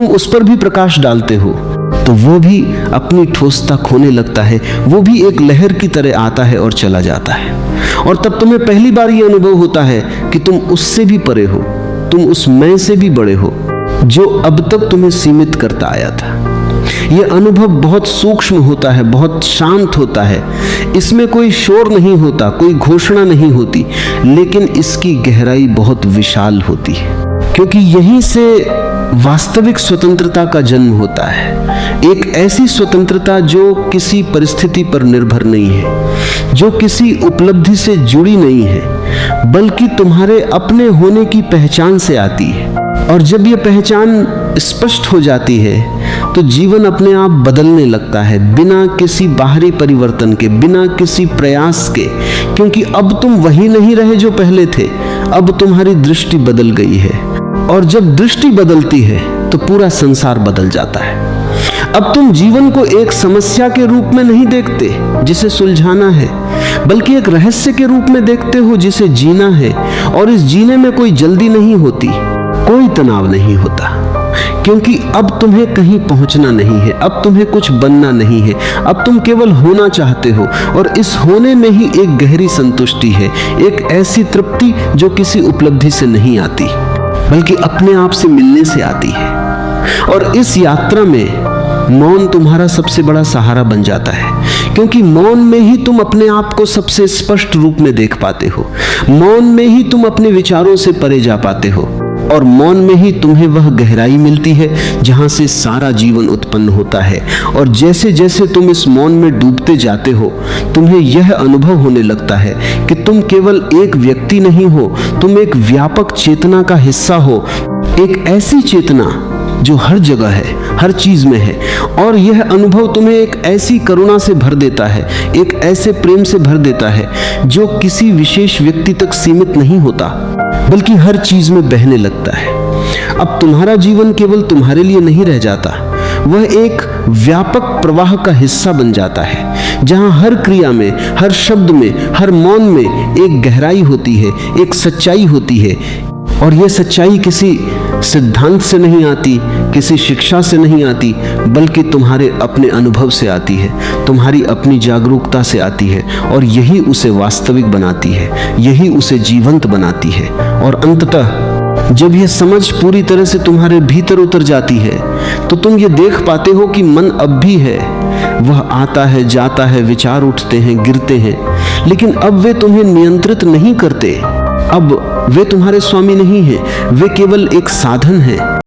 तुम उस पर भी प्रकाश डालते हो तो वो भी अपनी ठोसता खोने लगता है, वो भी एक लहर की तरह आता है और चला जाता है। और तब तुम्हें पहली बार ये अनुभव होता है कि तुम उससे भी परे हो, तुम उस मैं से भी बड़े हो जो अब तक तुम्हें सीमित करता आया था। यह अनुभव बहुत सूक्ष्म होता है, बहुत शांत होता है। इसमें कोई शोर नहीं होता, कोई घोषणा नहीं होती, लेकिन इसकी गहराई बहुत विशाल होती है, क्योंकि यहीं से वास्तविक स्वतंत्रता का जन्म होता है। एक ऐसी स्वतंत्रता जो किसी परिस्थिति पर निर्भर नहीं है, जो किसी उपलब्धि से जुड़ी नहीं है, बल्कि तुम्हारे अपने होने की पहचान से आती है। और जब यह पहचान स्पष्ट हो जाती है तो जीवन अपने आप बदलने लगता है, बिना किसी बाहरी परिवर्तन के, बिना किसी प्रयास के, क्योंकि अब तुम वही नहीं रहे जो पहले थे। अब तुम्हारी दृष्टि बदल गई है, और जब दृष्टि बदलती है तो पूरा संसार बदल जाता है। अब तुम जीवन को एक समस्या के रूप में नहीं देखते जिसे सुलझाना है, बल्कि एक रहस्य के रूप में देखते हो जिसे जीना है। और इस जीने में कोई जल्दी नहीं होती, कोई तनाव नहीं होता, क्योंकि अब तुम्हें कहीं पहुंचना नहीं है, अब तुम्हें कुछ बनना नहीं है, अब तुम केवल होना चाहते हो। और इस होने में ही एक गहरी संतुष्टि है, एक ऐसी तृप्ति जो किसी उपलब्धि से नहीं आती, बल्कि अपने आप से मिलने से आती है। और इस यात्रा में मौन तुम्हारा सबसे बड़ा सहारा बन जाता है, क्योंकि मौन में ही तुम अपने आप को सबसे स्पष्ट रूप में देख पाते हो। मौन में ही तुम अपने विचारों से परे जा पाते हो, और मौन में ही तुम्हें वह गहराई मिलती है जहां से सारा जीवन उत्पन्न होता है। और जैसे जैसे तुम इस मौन में डूबते जाते हो, तुम्हें यह अनुभव होने लगता है कि तुम केवल एक व्यक्ति नहीं हो, तुम एक व्यापक चेतना का हिस्सा हो, एक ऐसी चेतना जो हर जगह है, हर चीज में है। और यह अनुभव तुम्हें एक ऐसी करुणा से भर देता है, एक ऐसे प्रेम से भर देता है जो किसी विशेष व्यक्ति तक सीमित नहीं होता, बल्कि हर चीज में बहने लगता है। अब तुम्हारा जीवन केवल तुम्हारे लिए नहीं रह जाता, वह एक व्यापक प्रवाह का हिस्सा बन जाता है, जहां हर क्रिया में, हर शब्द में, हर मौन में एक गहराई होती है, एक सच्चाई होती है। और यह सच्चाई किसी सिद्धांत से नहीं आती, किसी शिक्षा से नहीं आती, बल्कि तुम्हारे अपने अनुभव से आती है, तुम्हारी अपनी जागरूकता से आती है। और यही उसे वास्तविक बनाती है, यही उसे जीवंत बनाती है। और अंततः जब यह समझ पूरी तरह से तुम्हारे भीतर उतर जाती है तो तुम ये देख पाते हो कि मन अब भी है, वह आता है, जाता है, विचार उठते हैं, गिरते हैं, लेकिन अब वे तुम्हें नियंत्रित नहीं करते। अब वे तुम्हारे स्वामी नहीं हैं, वे केवल एक साधन हैं।